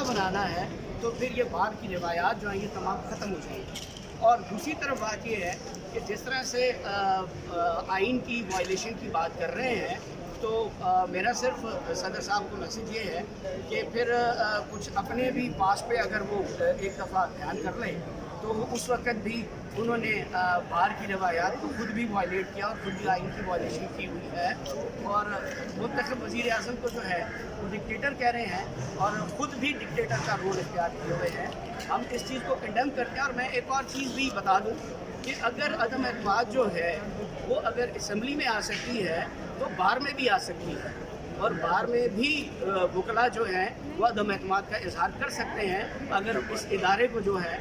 बनाना है तो फिर ये बार की रिवायात जो हैं ये तमाम ख़त्म हो जाएंगी। और दूसरी तरफ बात ये है कि जिस तरह से आइन की वायलेशन की बात कर रहे हैं तो मेरा सिर्फ सदर साहब को मैसेज ये है कि फिर कुछ अपने भी पास पे अगर वो एक दफ़ा ध्यान कर लें तो उस वक्त भी उन्होंने बाहर की रवायात को खुद भी वायलेट किया और खुद भी आइन की वायलेशन की हुई है। और मुंतखब वज़ीर आज़म को जो है वो डिक्टेटर कह रहे हैं और ख़ुद भी डिक्टेटर का रोल इख्तियार किए हुए हैं। हम इस चीज़ को कंडेम करते हैं। और मैं एक और चीज़ भी बता दूँ कि अगर अदम एतमाद जो है वो अगर असम्बली में आ सकती है तो बाहर में भी आ सकती है, और बाहर में भी वकला जो हैं वो अदम एतमाद का इजहार कर सकते हैं अगर इस इदारे को जो है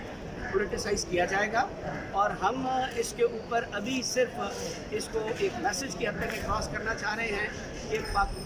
पोलिटिसाइज़ किया जाएगा। और हम इसके ऊपर अभी सिर्फ इसको एक मैसेज की हद तक क्रॉस करना चाह रहे हैं कि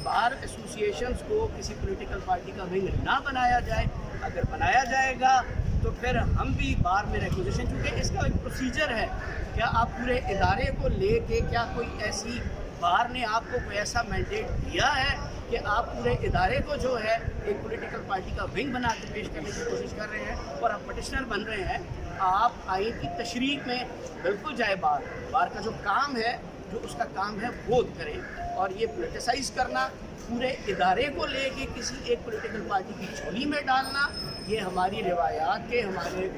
बार एसोसिएशंस को किसी पॉलिटिकल पार्टी का विंग ना बनाया जाए। अगर बनाया जाएगा तो फिर हम भी बार में रिक्विजिशन, क्योंकि इसका एक प्रोसीजर है। क्या आप पूरे इदारे को लेके, क्या कोई ऐसी बार ने आपको कोई ऐसा मैंडेट दिया है कि आप पूरे इदारे को जो है एक पॉलिटिकल पार्टी का विंग बना के पेश करने की कोशिश कर रहे हैं और आप पटिशनर बन रहे हैं? आप आइन की तशरीह में बिल्कुल जाए, बार का जो काम है, जो उसका काम है वो करें। और ये पोलिटिसाइज़ करना, पूरे इदारे को लेके किसी एक पॉलिटिकल पार्टी की झोली में डालना, ये हमारी रिवायात के, हमारे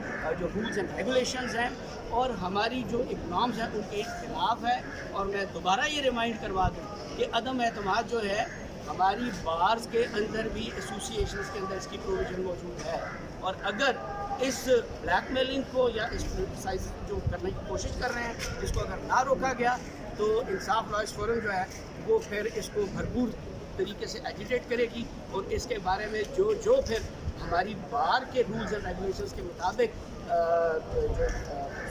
जो रूल्स एंड रेगुलेशंस हैं और हमारी जो इकनॉम्स हैं उनके खिलाफ है। और मैं दोबारा ये रिमाइंड करवा दूँ कि अदम एतमाद जो है हमारी बार्स के अंदर भी, एसोसिएशंस के अंदर इसकी प्रोविज़न मौजूद है। और अगर इस ब्लैकमेलिंग को या इस पोलिटिसाइज जो करने की कोशिश कर रहे हैं, इसको अगर ना रोका गया तो इंसाफ लॉयर्स फोरम जो है वो फिर इसको भरपूर तरीके से एजिटेट करेगी और इसके बारे में जो फिर हमारी बार के रूल्स एंड रेगुलेशंस के मुताबिक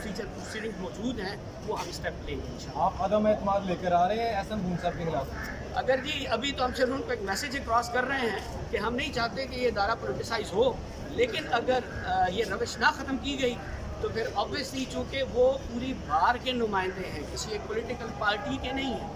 जो प्रोसीडिंग मौजूद हैं वो हम स्टेप लेंगे। आप अदम एतमाद लेकर आ रहे हैं एहसन गुन साहब के खिलाफ? अगर जी अभी तो हम सिर्फ उनको एक मैसेज क्रॉस कर रहे हैं कि हम नहीं चाहते कि ये इदारा पोलिटिसाइज हो, लेकिन अगर ये रविश ना ख़त्म की गई तो फिर ऑब्वियसली चूँकि वो पूरी बार के नुमाइंदे हैं, किसी एक पॉलिटिकल पार्टी के नहीं हैं,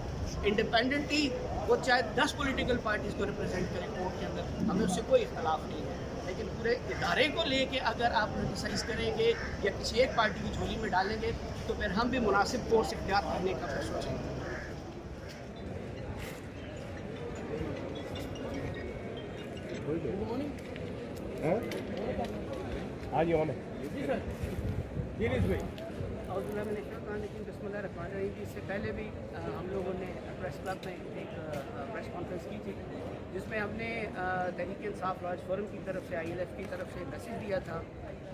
इंडिपेंडेंटली वो चाहे 10 पॉलिटिकल पार्टीज़ को रिप्रेजेंट करें कोर्ट के अंदर, हमें उससे कोई इख्तलाफ नहीं है। लेकिन पूरे इदारे को लेके अगर आप पोलिटिसाइज़ करेंगे या किसी एक पार्टी की झोली में डालेंगे तो फिर हम भी मुनासिब कोर्स इख्तियार करने का फिर सोचेंगे। हाँ जी, ऑन है। इससे पहले भी हम लोगों ने प्रेस क्लब में एक प्रेस कॉन्फ्रेंस की थी जिसमें हमने तहरीक इंसाफ लॉयर्स फोरम की तरफ से, ILF की तरफ से मैसेज दिया था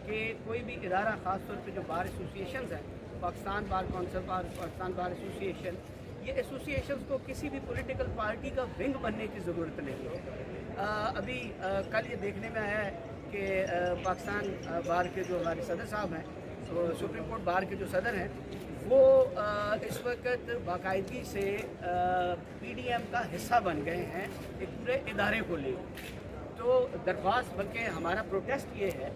कि कोई भी इदारा, ख़ास तौर पे जो बार एसोसिएशंस हैं, Pakistan bar council, Pakistan bar association, ये एसोसिएशंस को किसी भी पॉलिटिकल पार्टी का विंग बनने की ज़रूरत नहीं है। अभी कल ये देखने में आया है कि पाकिस्तान बार के जो हमारे सदर साहब हैं, तो सुप्रीम कोर्ट बार के जो सदर हैं, वो इस वक्त बाकायदगी से PDM का हिस्सा बन गए हैं एक पूरे इदारे को लेकर। तो दरख्वास्त, बल्कि हमारा प्रोटेस्ट ये है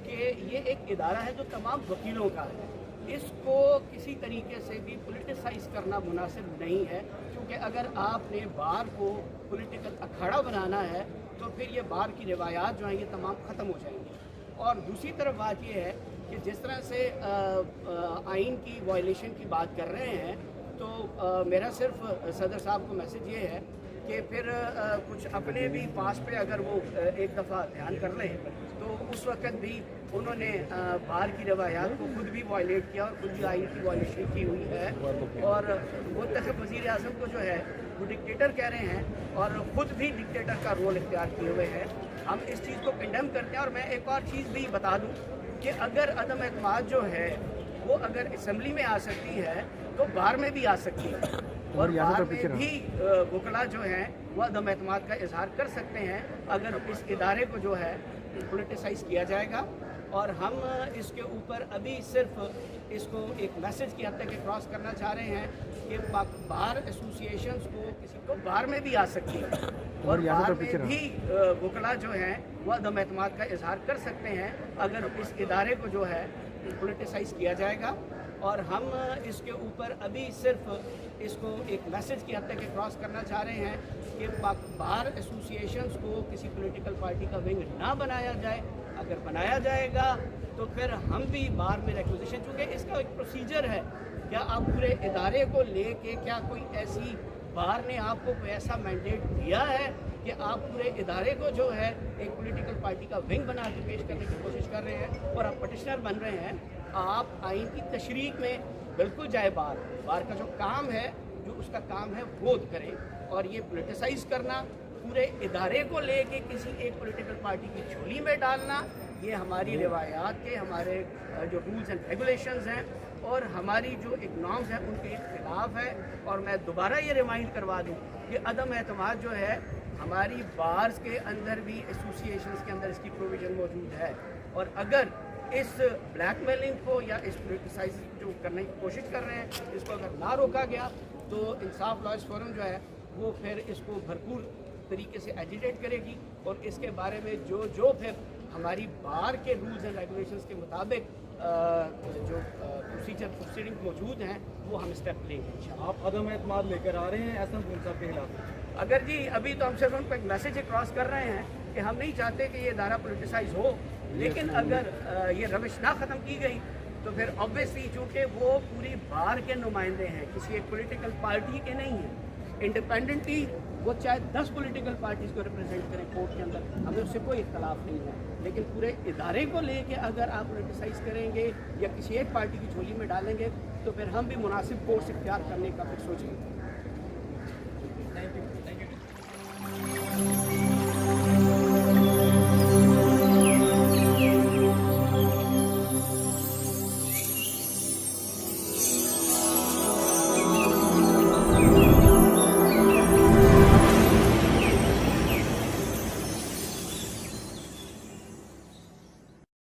कि ये एक इदारा है जो तमाम वकीलों का है, इसको किसी तरीके से भी पोलिटिसाइज़ करना मुनासिब नहीं है। क्योंकि अगर आपने बार को पॉलिटिकल अखाड़ा बनाना है तो फिर ये बार की रिवायात जो हैं ये तमाम ख़त्म हो जाएंगी। और दूसरी तरफ बात ये है कि जिस तरह से आइन की वायलेशन की बात कर रहे हैं तो मेरा सिर्फ सदर साहब को मैसेज ये है कि फिर कुछ अपने भी पास पे अगर वो एक दफ़ा ध्यान कर लें तो उस वक्त भी उन्होंने बाहर की रवायात को खुद भी वायलेट किया और खुद भी आइन की वायलेशन की हुई है। और मुंतखब वज़ीर आज़म को जो है वो डिक्टेटर कह रहे हैं और ख़ुद भी डिक्टेटर का रोल इख्तियार किए हुए हैं। हम इस चीज़ को कंडेम करते हैं। और मैं एक और चीज़ भी बता दूँ कि अगर अदम एतमाद जो है वो अगर असम्बली में आ सकती है तो बाहर में भी आ सकती है, और बाहर में भी वकला जो हैं वो अदम एतमाद का इजहार कर सकते हैं अगर इस इदारे को जो है पोलिटिसाइज़ किया जाएगा। और हम इसके ऊपर अभी सिर्फ इसको एक मैसेज की हद तक क्रॉस करना चाह रहे हैं कि बार एसोसिएशंस को किसी को बाहर में भी आ सकती है, और बाहर में भी वकला जो हैं वो अदम एतमाद का इजहार कर सकते हैं अगर इस इदारे को जो है पोलिटिसाइज़ किया जाएगा। और हम इसके ऊपर अभी सिर्फ इसको एक मैसेज की हद तक क्रॉस करना चाह रहे हैं कि बार एसोसिएशंस को किसी पॉलिटिकल पार्टी का विंग ना बनाया जाए। अगर बनाया जाएगा तो फिर हम भी बार में रिक्विजिशन, चूँकि इसका एक प्रोसीजर है, क्या आप पूरे इदारे को लेके, क्या कोई ऐसी बार ने आपको कोई ऐसा मैंडेट दिया है कि आप पूरे इदारे को जो है एक पॉलिटिकल पार्टी का विंग बना के पेश करने की कोशिश कर रहे हैं और आप पटिशनर बन रहे हैं। आप आइन की तशरीह में बिल्कुल जाए, बार का जो काम है, जो उसका काम है वो करें, और ये पोलिटिसाइज करना, पूरे इदारे को लेके किसी एक पॉलिटिकल पार्टी की झोली में डालना, ये हमारी रिवायात के, हमारे जो रूल्स एंड रेगुलेशंस हैं और हमारी जो एक नॉर्म्स हैं उनके खिलाफ है। और मैं दोबारा ये रिमाइंड करवा दूँ कि अदम एतमाद जो है हमारी बार्स के अंदर भी, एसोसिएशंस के अंदर इसकी प्रोविज़न मौजूद है। और अगर इस ब्लैकमेलिंग को या इस पोलिटिसाइज जो करने की कोशिश कर रहे हैं, इसको अगर ना रोका गया तो इंसाफ लॉयर्स फोरम जो है वो फिर इसको भरपूर तरीके से एजिटेट करेगी और इसके बारे में जो फिर हमारी बार के रूल्स एंड रेगुलेशंस के मुताबिक जो प्रोसीडिंग मौजूद हैं वो हम स्टेप लेंगे। आप अदम एतमाद लेकर आ रहे हैं एहसन गूंज साहब के खिलाफ? अगर जी अभी तो हम सिर्फ उनको एक मैसेज क्रॉस कर रहे हैं कि हम नहीं चाहते कि ये इदारा पोलिटिसाइज हो, लेकिन अगर ये रविश ना ख़त्म की गई तो फिर ऑब्वियसली चूँकि वो पूरी बार के नुमाइंदे हैं, किसी एक पॉलिटिकल पार्टी के नहीं हैं, इंडिपेंडेंटली वो चाहे 10 पॉलिटिकल पार्टीज़ को रिप्रेजेंट करें कोर्ट के अंदर, हमें उससे कोई इख्तलाफ नहीं है। लेकिन पूरे इदारे को लेके अगर आप पोलिटिसाइज करेंगे या किसी एक पार्टी की झोली में डालेंगे तो फिर हम भी मुनासिब कोर्स इख्तियार करने का फिर सोचेंगे।